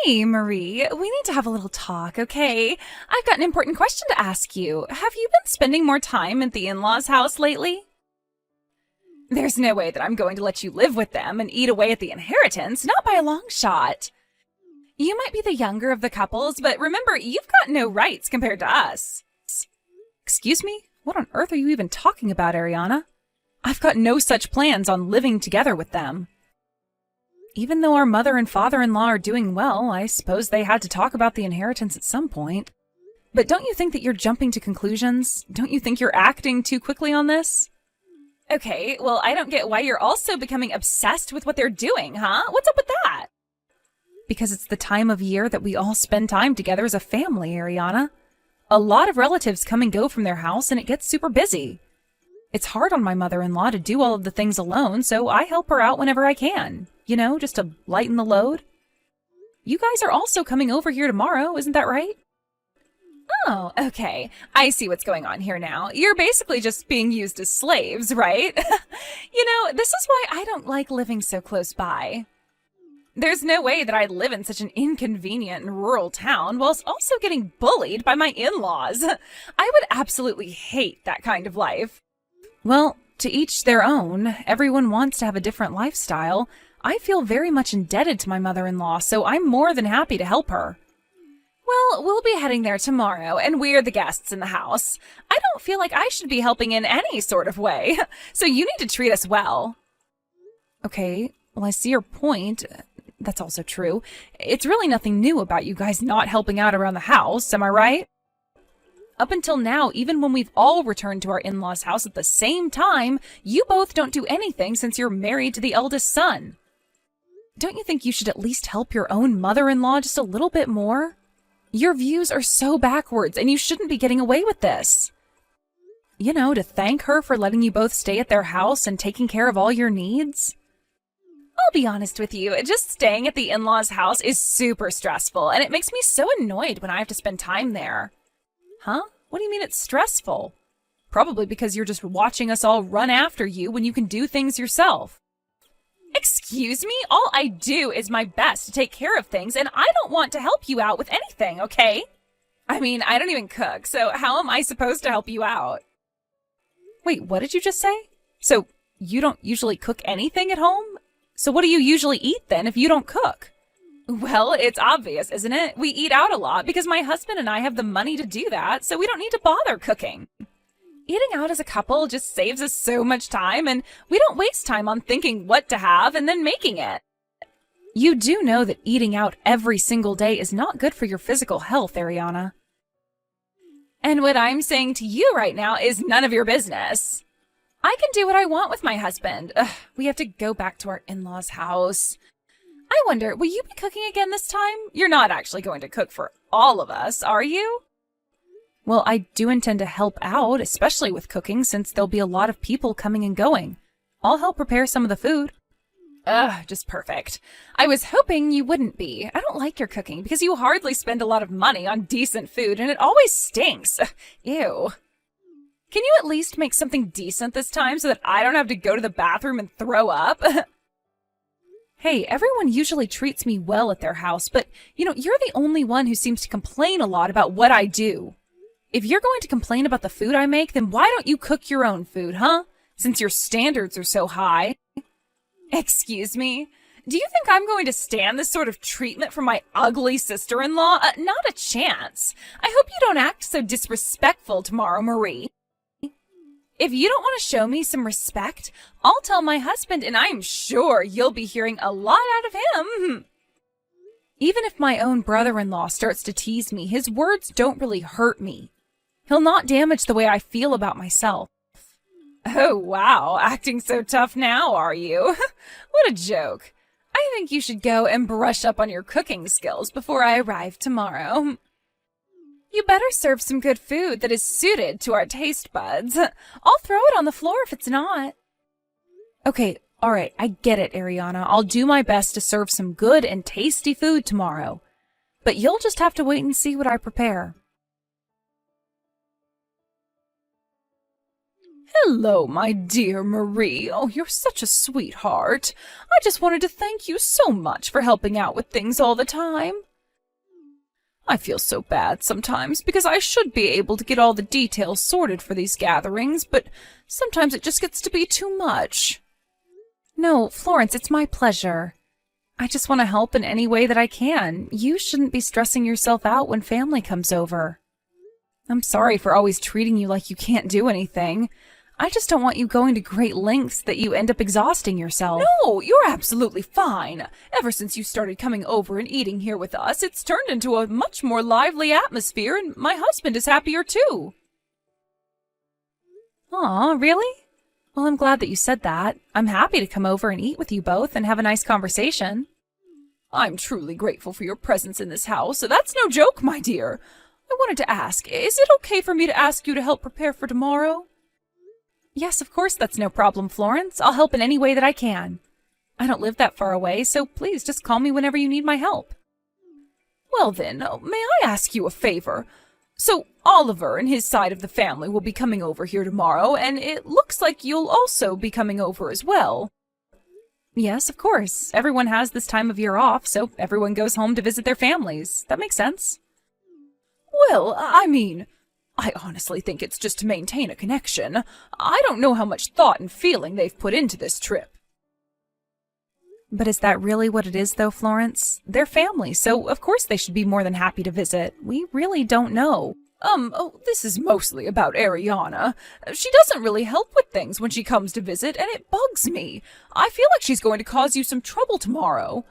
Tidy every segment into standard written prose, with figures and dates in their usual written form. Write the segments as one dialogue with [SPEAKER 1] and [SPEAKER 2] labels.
[SPEAKER 1] Hey, Marie, we need to have a little talk, okay? I've got an important question to ask you. Have you been spending more time at the in-laws' house lately? There's no way that I'm going to let you live with them and eat away at the inheritance, not by a long shot. You might be the younger of the couples, but remember, you've got no rights compared to us. Excuse me? What on earth are you even talking about, Ariana? I've got no such plans on living together with them. Even though our mother and father-in-law are doing well, I suppose they had to talk about the inheritance at some point. But don't you think that you're jumping to conclusions? Don't you think you're acting too quickly on this? Okay, well, I don't get why you're also becoming obsessed with what they're doing, huh? What's up with that? Because it's the time of year that we all spend time together as a family, Ariana. A lot of relatives come and go from their house, and it gets super busy. It's hard on my mother-in-law to do all of the things alone, so I help her out whenever I can. You know, just to lighten the load. You guys are also coming over here tomorrow, isn't that right? Oh, okay. I see what's going on here now. You're basically just being used as slaves, right? This is why I don't like living so close by. There's no way that I'd live in such an inconvenient and rural town whilst also getting bullied by my in-laws. I would absolutely hate that kind of life. Well, to each their own. Everyone wants to have a different lifestyle. I feel very much indebted to my mother-in-law, so I'm more than happy to help her. Well, we'll be heading there tomorrow, and we're the guests in the house. I don't feel like I should be helping in any sort of way, so you need to treat us well. Okay, well, I see your point. That's also true. It's really nothing new about you guys not helping out around the house, am I right? Up until now, even when we've all returned to our in-laws' house at the same time, you both don't do anything since you're married to the eldest son. Don't you think you should at least help your own mother-in-law just a little bit more? Your views are so backwards, and you shouldn't be getting away with this. To thank her for letting you both stay at their house and taking care of all your needs. I'll be honest with you, just staying at the in-laws' house is super stressful, and it makes me so annoyed when I have to spend time there. Huh? What do you mean it's stressful? Probably because you're just watching us all run after you when you can do things yourself. Excuse me? All I do is my best to take care of things, and I don't want to help you out with anything, okay? I mean, I don't even cook, so how am I supposed to help you out? Wait, what did you just say? So you don't usually cook anything at home? So what do you usually eat then if you don't cook? Well, it's obvious, isn't it? We eat out a lot because my husband and I have the money to do that, so we don't need to bother cooking. Eating out as a couple just saves us so much time, and we don't waste time on thinking what to have and then making it. You do know that eating out every single day is not good for your physical health, Ariana. And what I'm saying to you right now is none of your business. I can do what I want with my husband. We have to go back to our in-laws' house. I wonder, will you be cooking again this time? You're not actually going to cook for all of us, are you? Well, I do intend to help out, especially with cooking, since there'll be a lot of people coming and going. I'll help prepare some of the food. Just perfect. I was hoping you wouldn't be. I don't like your cooking because you hardly spend a lot of money on decent food and it always stinks. Ew. Can you at least make something decent this time so that I don't have to go to the bathroom and throw up? Hey, everyone usually treats me well at their house, but, you're the only one who seems to complain a lot about what I do. If you're going to complain about the food I make, then why don't you cook your own food, huh? Since your standards are so high. Excuse me? Do you think I'm going to stand this sort of treatment from my ugly sister-in-law? Not a chance. I hope you don't act so disrespectful tomorrow, Marie. If you don't want to show me some respect, I'll tell my husband, and I'm sure you'll be hearing a lot out of him. Even if my own brother-in-law starts to tease me, his words don't really hurt me. He'll not damage the way I feel about myself. Oh, wow, acting so tough now, are you? What a joke. I think you should go and brush up on your cooking skills before I arrive tomorrow. You better serve some good food that is suited to our taste buds. I'll throw it on the floor if it's not. Okay, all right, I get it, Ariana. I'll do my best to serve some good and tasty food tomorrow. But you'll just have to wait and see what I prepare. Hello, my dear Marie. Oh, you're such a sweetheart. I just wanted to thank you so much for helping out with things all the time. I feel so bad sometimes because I should be able to get all the details sorted for these gatherings, but sometimes it just gets to be too much. No, Florence, it's my pleasure. I just want to help in any way that I can. You shouldn't be stressing yourself out when family comes over. I'm sorry for always treating you like you can't do anything. I just don't want you going to great lengths that you end up exhausting yourself. No, you're absolutely fine. Ever since you started coming over and eating here with us, it's turned into a much more lively atmosphere, and my husband is happier too. Aw, really? Well, I'm glad that you said that. I'm happy to come over and eat with you both and have a nice conversation. I'm truly grateful for your presence in this house. That's no joke, my dear. I wanted to ask, is it okay for me to ask you to help prepare for tomorrow? Yes, of course, that's no problem, Florence. I'll help in any way that I can. I don't live that far away, so please just call me whenever you need my help. Well then, may I ask you a favor? So, Oliver and his side of the family will be coming over here tomorrow, and it looks like you'll also be coming over as well. Yes, of course. Everyone has this time of year off, so everyone goes home to visit their families. That makes sense. Well, I mean, I honestly think it's just to maintain a connection. I don't know how much thought and feeling they've put into this trip. But is that really what it is, though, Florence? They're family, so of course they should be more than happy to visit. We really don't know. This is mostly about Ariana. She doesn't really help with things when she comes to visit, and it bugs me. I feel like she's going to cause you some trouble tomorrow.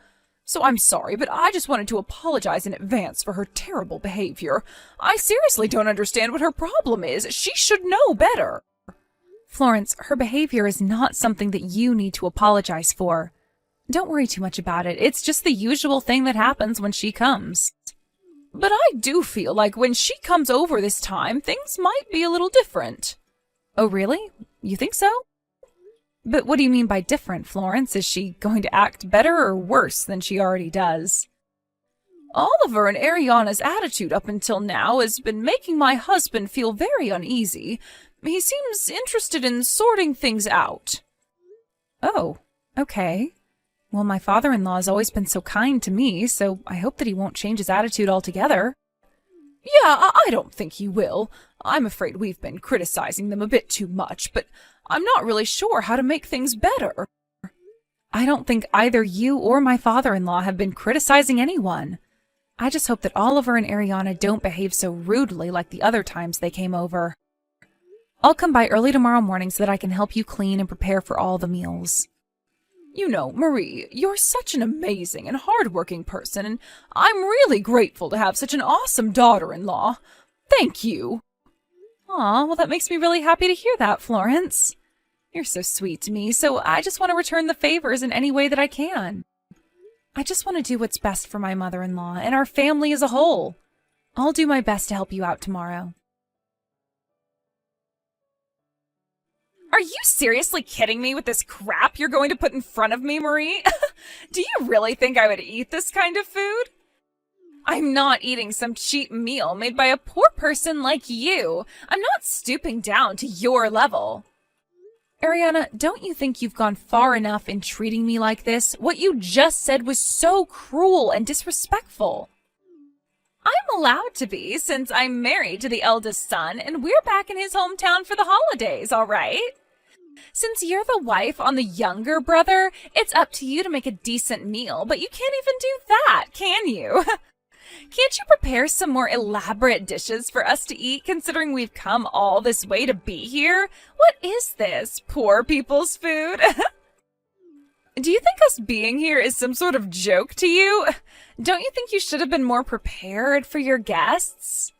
[SPEAKER 1] So I'm sorry, but I just wanted to apologize in advance for her terrible behavior. I seriously don't understand what her problem is. She should know better. Florence, her behavior is not something that you need to apologize for. Don't worry too much about it. It's just the usual thing that happens when she comes. But I do feel like when she comes over this time, things might be a little different. Oh, really? You think so? But what do you mean by different, Florence? Is she going to act better or worse than she already does? Oliver and Ariana's attitude up until now has been making my husband feel very uneasy. He seems interested in sorting things out. Oh, okay. Well, my father-in-law has always been so kind to me, so I hope that he won't change his attitude altogether. Yeah, I don't think he will. I'm afraid we've been criticizing them a bit too much, but I'm not really sure how to make things better. I don't think either you or my father-in-law have been criticizing anyone. I just hope that Oliver and Ariana don't behave so rudely like the other times they came over. I'll come by early tomorrow morning so that I can help you clean and prepare for all the meals. You know, Marie, you're such an amazing and hard-working person, and I'm really grateful to have such an awesome daughter-in-law. Thank you. Aw, well, that makes me really happy to hear that, Florence. You're so sweet to me, so I just want to return the favors in any way that I can. I just want to do what's best for my mother-in-law and our family as a whole. I'll do my best to help you out tomorrow. Are you seriously kidding me with this crap you're going to put in front of me, Marie? Do you really think I would eat this kind of food? I'm not eating some cheap meal made by a poor person like you. I'm not stooping down to your level. Ariana, don't you think you've gone far enough in treating me like this? What you just said was so cruel and disrespectful. I'm allowed to be, since I'm married to the eldest son, and we're back in his hometown for the holidays, all right? Since you're the wife on the younger brother, it's up to you to make a decent meal, but you can't even do that, can you? Can't you prepare some more elaborate dishes for us to eat, considering we've come all this way to be here? What is this, poor people's food? Do you think us being here is some sort of joke to you? Don't you think you should have been more prepared for your guests?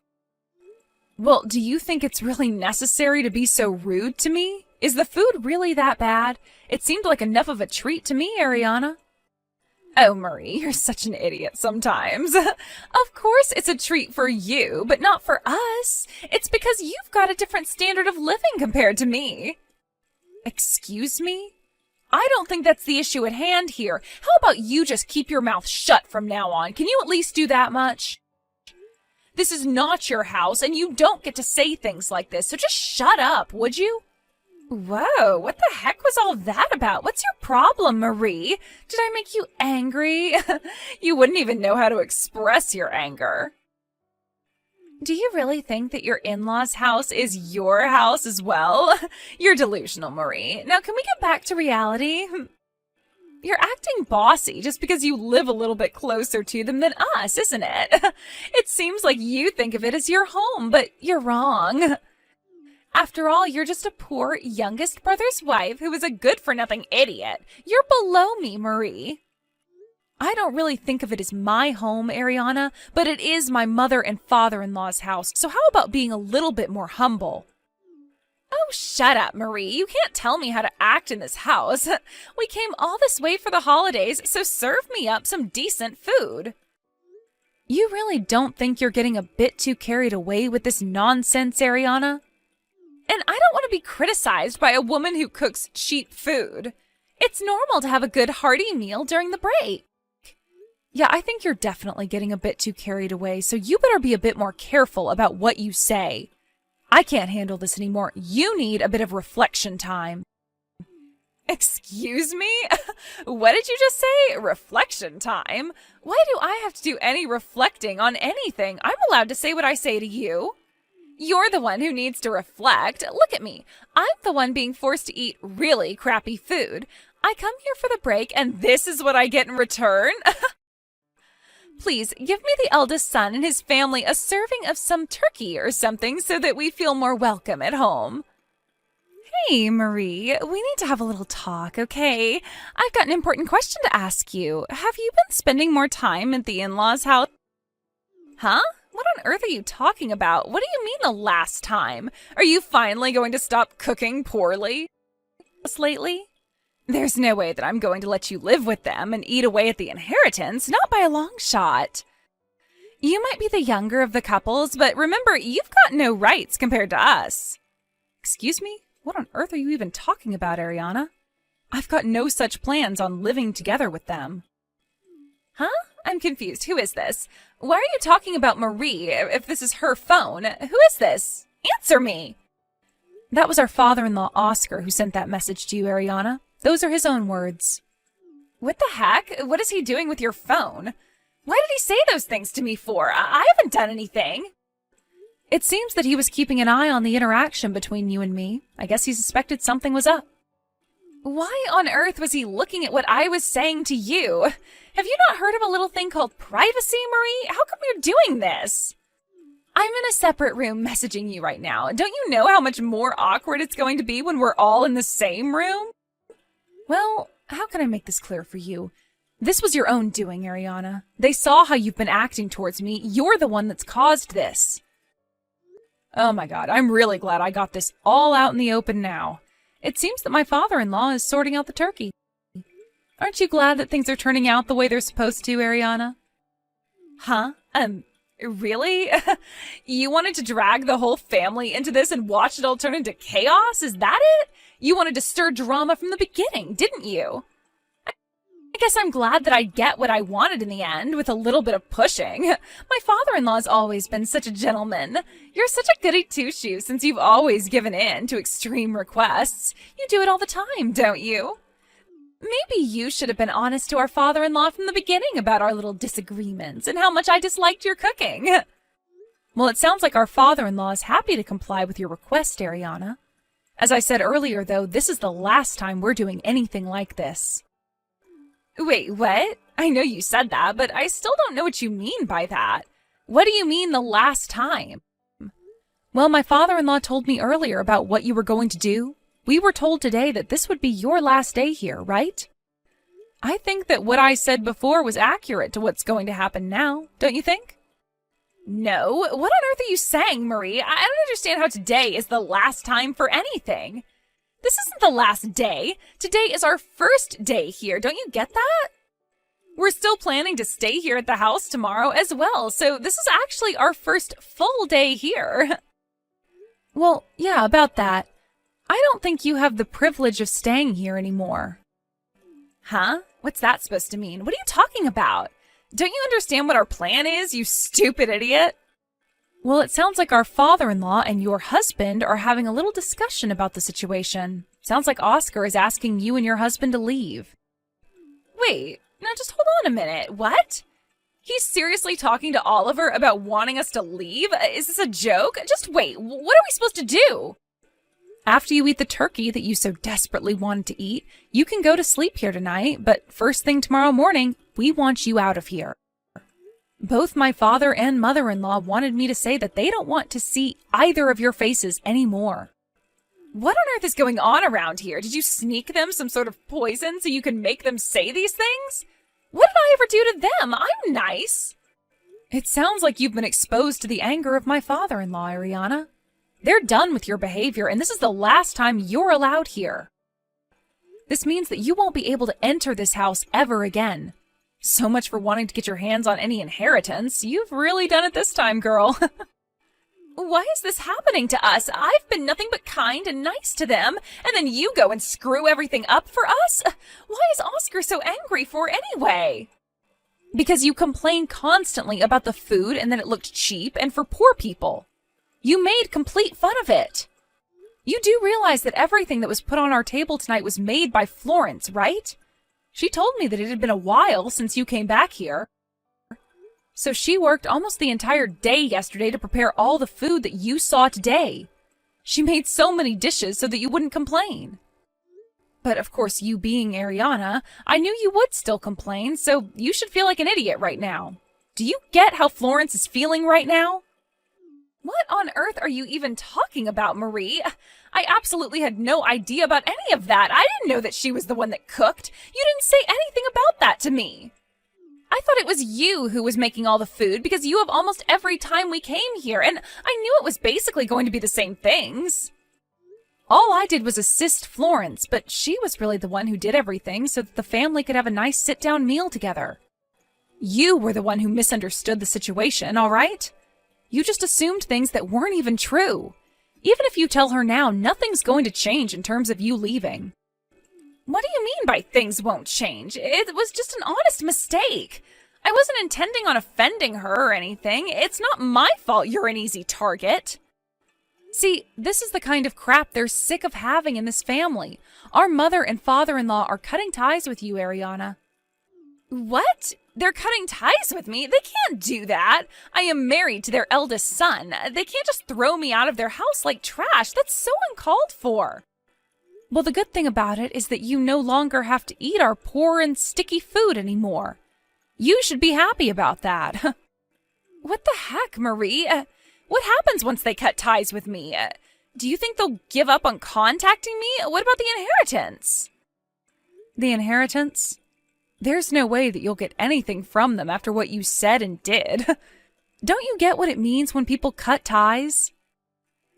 [SPEAKER 1] Well, do you think it's really necessary to be so rude to me? Is the food really that bad? It seemed like enough of a treat to me, Ariana. Oh, Marie, you're such an idiot sometimes. Of course it's a treat for you, but not for us. It's because you've got a different standard of living compared to me. Excuse me? I don't think that's the issue at hand here. How about you just keep your mouth shut from now on? Can you at least do that much? This is not your house, and you don't get to say things like this, so just shut up, would you? Whoa, what the heck was all that about? What's your problem, Marie? Did I make you angry? You wouldn't even know how to express your anger. Do you really think that your in-laws' house is your house as well? You're delusional, Marie. Now, can we get back to reality? You're acting bossy just because you live a little bit closer to them than us, isn't it? It seems like you think of it as your home, but you're wrong. After all, you're just a poor youngest brother's wife who is a good-for-nothing idiot. You're below me, Marie. I don't really think of it as my home, Ariana, but it is my mother and father-in-law's house, so how about being a little bit more humble? Oh, shut up, Marie. You can't tell me how to act in this house. We came all this way for the holidays, so serve me up some decent food. You really don't think you're getting a bit too carried away with this nonsense, Ariana? And I don't want to be criticized by a woman who cooks cheap food. It's normal to have a good hearty meal during the break. Yeah, I think you're definitely getting a bit too carried away, so you better be a bit more careful about what you say. I can't handle this anymore. You need a bit of reflection time. Excuse me? What did you just say? Reflection time? Why do I have to do any reflecting on anything? I'm allowed to say what I say to you. You're the one who needs to reflect. Look at me. I'm the one being forced to eat really crappy food. I come here for the break, and this is what I get in return? Please, give me the eldest son and his family a serving of some turkey or something so that we feel more welcome at home. Hey, Marie, we need to have a little talk, okay? I've got an important question to ask you. Have you been spending more time at the in-laws' house? Huh? What on earth are you talking about? What do you mean the last time? Are you finally going to stop cooking poorly lately? There's no way that I'm going to let you live with them and eat away at the inheritance, not by a long shot. You might be the younger of the couples, but remember, you've got no rights compared to us. Excuse me? What on earth are you even talking about, Ariana? I've got no such plans on living together with them. Huh? I'm confused. Who is this? Why are you talking about Marie if this is her phone? Who is this? Answer me! That was our father-in-law, Oscar, who sent that message to you, Ariana. Those are his own words. What the heck? What is he doing with your phone? Why did he say those things to me for? I haven't done anything. It seems that he was keeping an eye on the interaction between you and me. I guess he suspected something was up. Why on earth was he looking at what I was saying to you? Have you not heard of a little thing called privacy, Marie? How come you're doing this? I'm in a separate room messaging you right now. Don't you know how much more awkward it's going to be when we're all in the same room? Well, how can I make this clear for you? This was your own doing, Ariana. They saw how you've been acting towards me. You're the one that's caused this. Oh my God, I'm really glad I got this all out in the open now. It seems that my father-in-law is sorting out the turkey. Aren't you glad that things are turning out the way they're supposed to, Ariana? Huh? Really? You wanted to drag the whole family into this and watch it all turn into chaos? Is that it? You wanted to stir drama from the beginning, didn't you? I guess I'm glad that I get what I wanted in the end, with a little bit of pushing. My father-in-law's always been such a gentleman. You're such a goody two-shoes since you've always given in to extreme requests. You do it all the time, don't you? Maybe you should have been honest to our father-in-law from the beginning about our little disagreements and how much I disliked your cooking. Well, it sounds like our father-in-law is happy to comply with your request, Ariana. As I said earlier, though, this is the last time we're doing anything like this. Wait, what? I know you said that, but I still don't know what you mean by that. What do you mean the last time? Well, my father-in-law told me earlier about what you were going to do. We were told today that this would be your last day here, right? I think that what I said before was accurate to what's going to happen now, don't you think? No, what on earth are you saying, Marie? I don't understand how today is the last time for anything. This isn't the last day. Today is our first day here. Don't you get that? We're still planning to stay here at the house tomorrow as well, so this is actually our first full day here. Well, yeah, about that. I don't think you have the privilege of staying here anymore. Huh? What's that supposed to mean? What are you talking about? Don't you understand what our plan is, you stupid idiot? Well, it sounds like our father-in-law and your husband are having a little discussion about the situation. Sounds like Oscar is asking you and your husband to leave. Wait, now just hold on a minute. What? He's seriously talking to Oliver about wanting us to leave? Is this a joke? Just wait, what are we supposed to do? After you eat the turkey that you so desperately wanted to eat, you can go to sleep here tonight, but first thing tomorrow morning, we want you out of here. Both my father and mother-in-law wanted me to say that they don't want to see either of your faces anymore. What on earth is going on around here? Did you sneak them some sort of poison so you can make them say these things? What did I ever do to them? I'm nice. It sounds like you've been exposed to the anger of my father-in-law, Ariana. They're done with your behavior, and this is the last time you're allowed here. This means that you won't be able to enter this house ever again. So much for wanting to get your hands on any inheritance. You've really done it this time, girl. Why is this happening to us? I've been nothing but kind and nice to them, and then you go and screw everything up for us? Why is Oscar so angry for anyway? Because you complain constantly about the food and that it looked cheap and for poor people. You made complete fun of it. You do realize that everything that was put on our table tonight was made by Florence, right? She told me that it had been a while since you came back here. So she worked almost the entire day yesterday to prepare all the food that you saw today. She made so many dishes so that you wouldn't complain. But of course, you being Ariana, I knew you would still complain, so you should feel like an idiot right now. Do you get how Florence is feeling right now? What on earth are you even talking about, Marie? I absolutely had no idea about any of that. I didn't know that she was the one that cooked. You didn't say anything about that to me. I thought it was you who was making all the food because you have almost every time we came here, and I knew it was basically going to be the same things. All I did was assist Florence, but she was really the one who did everything so that the family could have a nice sit-down meal together. You were the one who misunderstood the situation, all right? You just assumed things that weren't even true. Even if you tell her now, nothing's going to change in terms of you leaving. What do you mean by things won't change? It was just an honest mistake. I wasn't intending on offending her or anything. It's not my fault you're an easy target. See, this is the kind of crap they're sick of having in this family. Our mother and father-in-law are cutting ties with you, Ariana. What? They're cutting ties with me? They can't do that. I am married to their eldest son. They can't just throw me out of their house like trash. That's so uncalled for. Well, the good thing about it is that you no longer have to eat our poor and sticky food anymore. You should be happy about that. What the heck, Marie? What happens once they cut ties with me? Do you think they'll give up on contacting me? What about the inheritance? The inheritance? There's no way that you'll get anything from them after what you said and did. Don't you get what it means when people cut ties?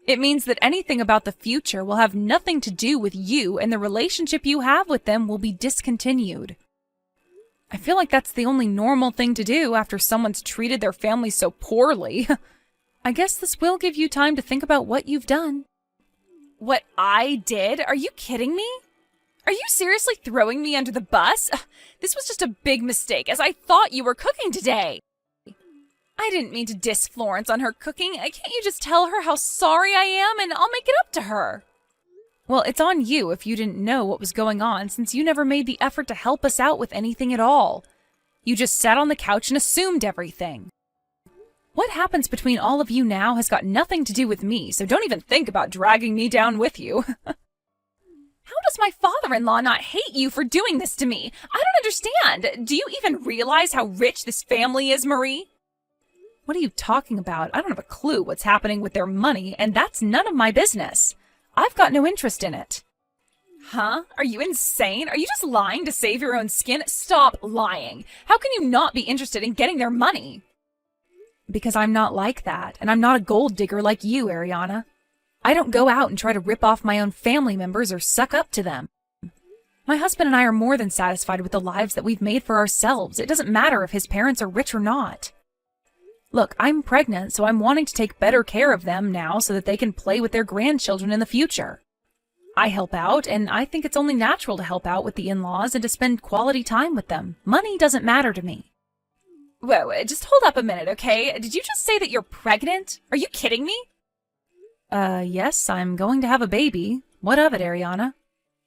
[SPEAKER 1] It means that anything about the future will have nothing to do with you, and the relationship you have with them will be discontinued. I feel like that's the only normal thing to do after someone's treated their family so poorly. I guess this will give you time to think about what you've done. What I did? Are you kidding me? Are you seriously throwing me under the bus? This was just a big mistake, as I thought you were cooking today. I didn't mean to diss Florence on her cooking. Can't you just tell her how sorry I am, and I'll make it up to her? Well, it's on you if you didn't know what was going on, since you never made the effort to help us out with anything at all. You just sat on the couch and assumed everything. What happens between all of you now has got nothing to do with me, so don't even think about dragging me down with you. How does my father-in-law not hate you for doing this to me? I don't understand. Do you even realize how rich this family is, Marie? What are you talking about? I don't have a clue what's happening with their money, and that's none of my business. I've got no interest in it. Huh? Are you insane? Are you just lying to save your own skin? Stop lying. How can you not be interested in getting their money? Because I'm not like that, and I'm not a gold digger like you, Ariana. I don't go out and try to rip off my own family members or suck up to them. My husband and I are more than satisfied with the lives that we've made for ourselves. It doesn't matter if his parents are rich or not. Look, I'm pregnant, so I'm wanting to take better care of them now so that they can play with their grandchildren in the future. I help out, and I think it's only natural to help out with the in-laws and to spend quality time with them. Money doesn't matter to me. Whoa, just hold up a minute, okay? Did you just say that you're pregnant? Are you kidding me? Yes, I'm going to have a baby. What of it, Ariana?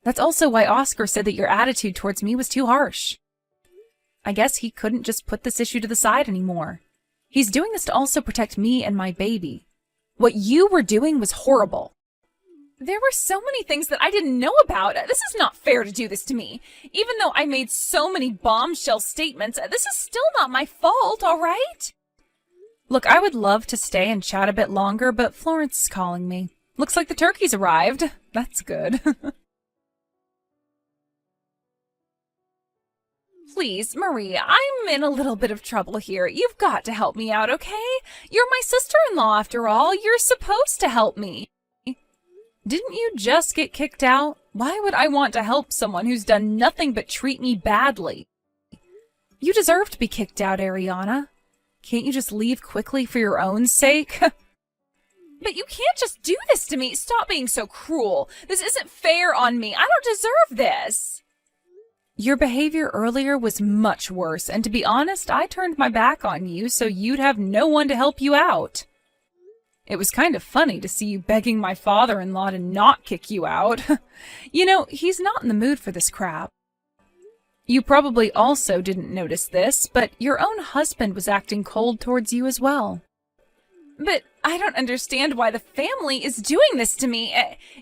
[SPEAKER 1] That's also why Oscar said that your attitude towards me was too harsh. I guess he couldn't just put this issue to the side anymore. He's doing this to also protect me and my baby. What you were doing was horrible. There were so many things that I didn't know about. This is not fair to do this to me. Even though I made so many bombshell statements, this is still not my fault, all right? Look, I would love to stay and chat a bit longer, but Florence is calling me. Looks like the turkey's arrived. That's good. Please, Marie, I'm in a little bit of trouble here. You've got to help me out, okay? You're my sister-in-law, after all. You're supposed to help me. Didn't you just get kicked out? Why would I want to help someone who's done nothing but treat me badly? You deserve to be kicked out, Ariana. Can't you just leave quickly for your own sake? But you can't just do this to me. Stop being so cruel. This isn't fair on me. I don't deserve this. Your behavior earlier was much worse, and to be honest, I turned my back on you so you'd have no one to help you out. It was kind of funny to see you begging my father-in-law to not kick you out. You know, he's not in the mood for this crap. You probably also didn't notice this, but your own husband was acting cold towards you as well. But I don't understand why the family is doing this to me.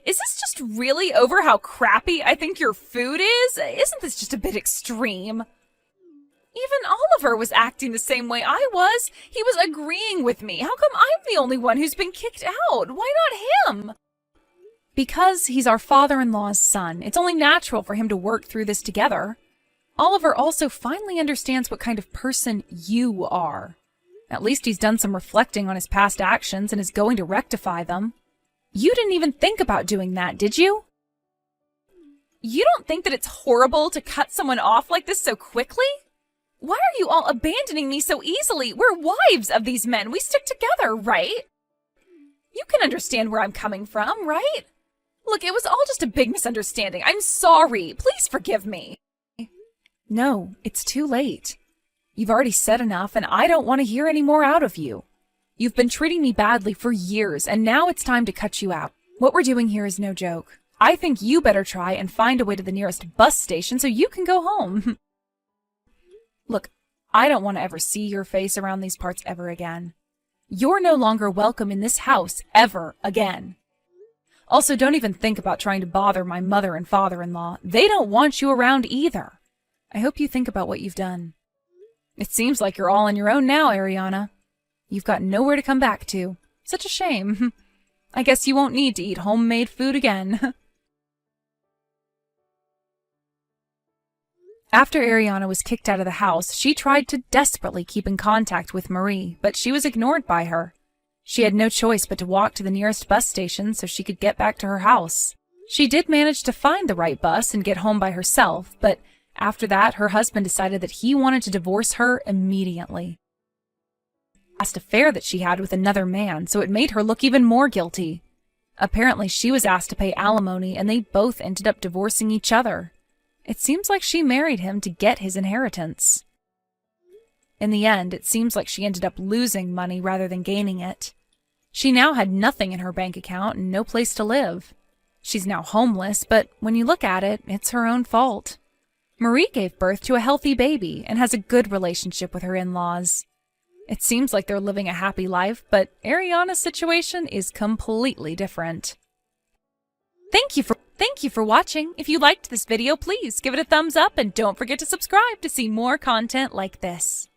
[SPEAKER 1] Is this just really over how crappy I think your food is? Isn't this just a bit extreme? Even Oliver was acting the same way I was. He was agreeing with me. How come I'm the only one who's been kicked out? Why not him? Because he's our father-in-law's son. It's only natural for him to work through this together. Oliver also finally understands what kind of person you are. At least he's done some reflecting on his past actions and is going to rectify them. You didn't even think about doing that, did you? You don't think that it's horrible to cut someone off like this so quickly? Why are you all abandoning me so easily? We're wives of these men. We stick together, right? You can understand where I'm coming from, right? Look, it was all just a big misunderstanding. I'm sorry. Please forgive me. No, it's too late. You've already said enough, and I don't want to hear any more out of you. You've been treating me badly for years, and now it's time to cut you out. What we're doing here is no joke. I think you better try and find a way to the nearest bus station so you can go home. Look, I don't want to ever see your face around these parts ever again. You're no longer welcome in this house ever again. Also, don't even think about trying to bother my mother and father-in-law. They don't want you around either. I hope you think about what you've done. It seems like you're all on your own now, Ariana. You've got nowhere to come back to. Such a shame. I guess you won't need to eat homemade food again. After Ariana was kicked out of the house, she tried to desperately keep in contact with Marie, but she was ignored by her. She had no choice but to walk to the nearest bus station so she could get back to her house. She did manage to find the right bus and get home by herself, but after that, her husband decided that he wanted to divorce her immediately. Last affair that she had with another man, so it made her look even more guilty. Apparently, she was asked to pay alimony, and they both ended up divorcing each other. It seems like she married him to get his inheritance. In the end, it seems like she ended up losing money rather than gaining it. She now had nothing in her bank account and no place to live. She's now homeless, but when you look at it, it's her own fault. Marie gave birth to a healthy baby and has a good relationship with her in-laws. It seems like they're living a happy life, but Ariana's situation is completely different. Thank you for watching. If you liked this video, please give it a thumbs up and don't forget to subscribe to see more content like this.